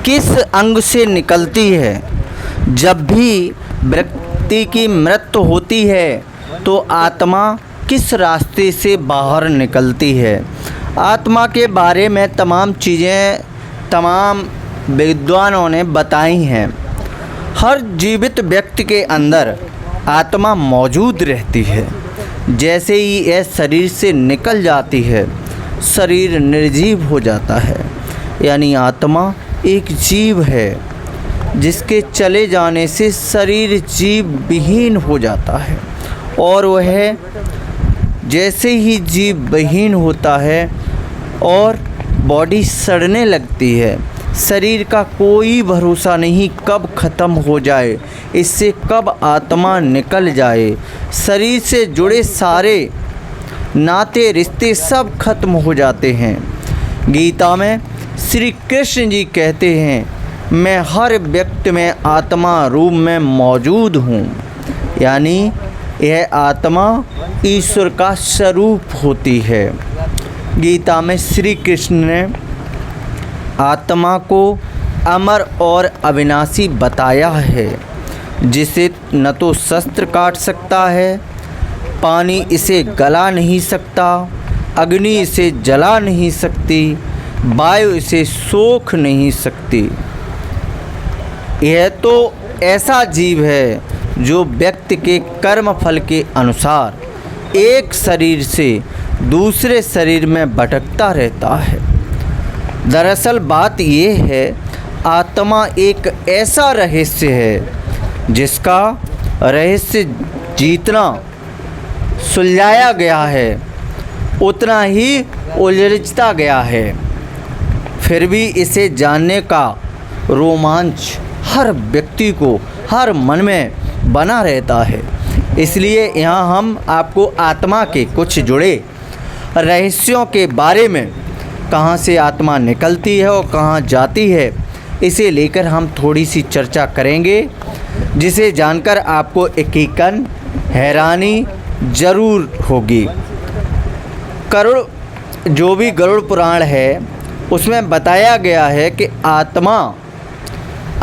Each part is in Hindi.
किस अंग से निकलती है। जब भी व्यक्ति की मृत्यु होती है तो आत्मा किस रास्ते से बाहर निकलती है। आत्मा के बारे में तमाम चीज़ें तमाम विद्वानों ने बताई हैं। हर जीवित व्यक्ति के अंदर आत्मा मौजूद रहती है। जैसे ही यह शरीर से निकल जाती है, शरीर निर्जीव हो जाता है। यानी आत्मा एक जीव है जिसके चले जाने से शरीर जीव विहीन हो जाता है, और वह जैसे ही जीव विहीन होता है और बॉडी सड़ने लगती है, शरीर का कोई भरोसा नहीं कब ख़त्म हो जाए, इससे कब आत्मा निकल जाए। शरीर से जुड़े सारे नाते रिश्ते सब खत्म हो जाते हैं। गीता में श्री कृष्ण जी कहते हैं, मैं हर व्यक्ति में आत्मा रूप में मौजूद हूँ। यानी यह आत्मा ईश्वर का स्वरूप होती है। गीता में श्री कृष्ण ने आत्मा को अमर और अविनाशी बताया है, जिसे न तो शस्त्र काट सकता है, पानी इसे गला नहीं सकता, अग्नि इसे जला नहीं सकती, वायु इसे सोख नहीं सकती। यह तो ऐसा जीव है जो व्यक्ति के कर्म फल के अनुसार एक शरीर से दूसरे शरीर में भटकता रहता है। दरअसल बात यह है, आत्मा एक ऐसा रहस्य है जिसका रहस्य जितना सुलझाया गया है उतना ही उलझता गया है। फिर भी इसे जानने का रोमांच हर व्यक्ति को हर मन में बना रहता है। इसलिए यहाँ हम आपको आत्मा के कुछ जुड़े रहस्यों के बारे में, कहाँ से आत्मा निकलती है और कहाँ जाती है, इसे लेकर हम थोड़ी सी चर्चा करेंगे, जिसे जानकर आपको यकीनन हैरानी ज़रूर होगी। जो भी गरुड़ पुराण है उसमें बताया गया है कि आत्मा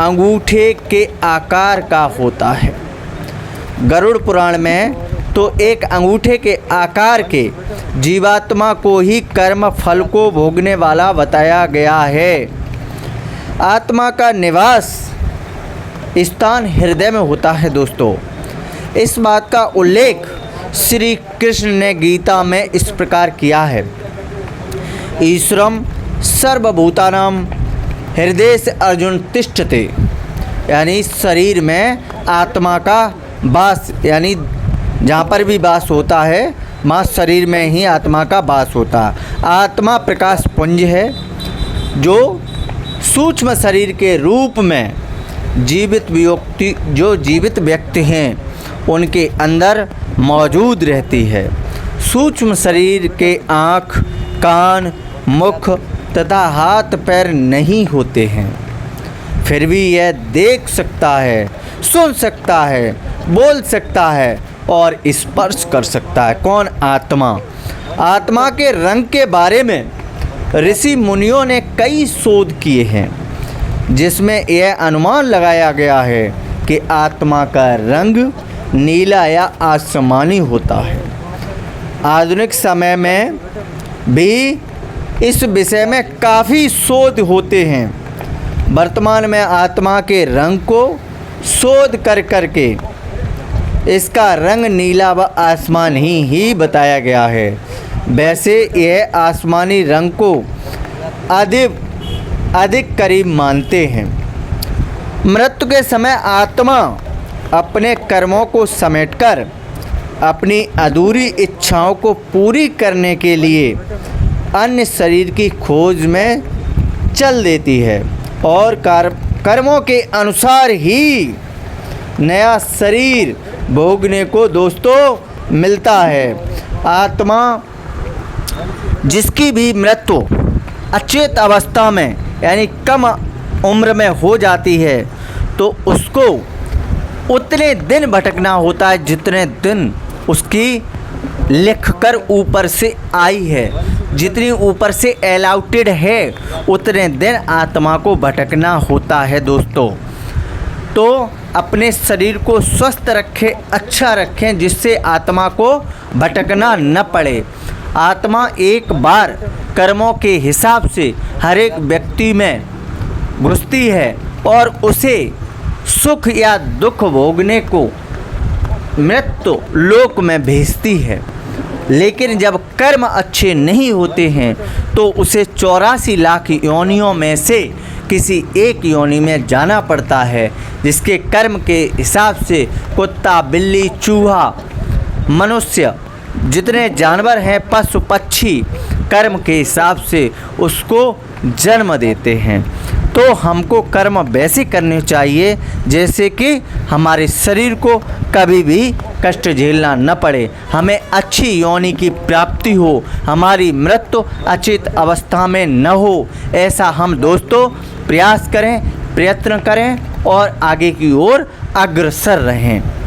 अंगूठे के आकार का होता है। गरुड़ पुराण में तो एक अंगूठे के आकार के जीवात्मा को ही कर्म फल को भोगने वाला बताया गया है। आत्मा का निवास स्थान हृदय में होता है। दोस्तों, इस बात का उल्लेख श्री कृष्ण ने गीता में इस प्रकार किया है, ईश्वरम सर्वभूतानां हृदय से अर्जुन तिष्ठते। यानी शरीर में आत्मा का वास, यानी जहाँ पर भी वास होता है वहाँ शरीर में ही आत्मा का वास होता है। आत्मा प्रकाश पुंज है जो सूक्ष्म शरीर के रूप में जीवित व्यक्ति हैं उनके अंदर मौजूद रहती है। सूक्ष्म शरीर के आँख, कान, मुख तथा हाथ पैर नहीं होते हैं, फिर भी यह देख सकता है, सुन सकता है, बोल सकता है और स्पर्श कर सकता है। कौन? आत्मा। आत्मा के रंग के बारे में ऋषि मुनियों ने कई शोध किए हैं, जिसमें यह अनुमान लगाया गया है कि आत्मा का रंग नीला या आसमानी होता है। आधुनिक समय में भी इस विषय में काफ़ी शोध होते हैं। वर्तमान में आत्मा के रंग को शोध कर करके इसका रंग नीला व आसमानी ही बताया गया है। वैसे यह आसमानी रंग को अधिक करीब मानते हैं। मृत्यु के समय आत्मा अपने कर्मों को समेटकर अपनी अधूरी इच्छाओं को पूरी करने के लिए अन्य शरीर की खोज में चल देती है और कर्मों के अनुसार ही नया शरीर भोगने को दोस्तों मिलता है। आत्मा जिसकी भी मृत्यु अचेत अवस्था में यानी कम उम्र में हो जाती है तो उसको उतने दिन भटकना होता है जितने दिन उसकी लिखकर ऊपर से आई है। जितनी ऊपर से अलाउटेड है उतने दिन आत्मा को भटकना होता है दोस्तों। तो अपने शरीर को स्वस्थ रखें, अच्छा रखें, जिससे आत्मा को भटकना न पड़े। आत्मा एक बार कर्मों के हिसाब से हर एक व्यक्ति में घुसती है और उसे सुख या दुख भोगने को मृत्यु लोक में भेजती है। लेकिन जब कर्म अच्छे नहीं होते हैं तो उसे 84 लाख योनियों में से किसी एक योनि में जाना पड़ता है, जिसके कर्म के हिसाब से कुत्ता, बिल्ली, चूहा, मनुष्य, जितने जानवर हैं, पशु पक्षी, कर्म के हिसाब से उसको जन्म देते हैं। तो हमको कर्म वैसे करने चाहिए जैसे कि हमारे शरीर को कभी भी कष्ट झेलना न पड़े, हमें अच्छी योनि की प्राप्ति हो, हमारी मृत्यु अचित अवस्था में न हो। ऐसा हम दोस्तों प्रयास करें, प्रयत्न करें और आगे की ओर अग्रसर रहें।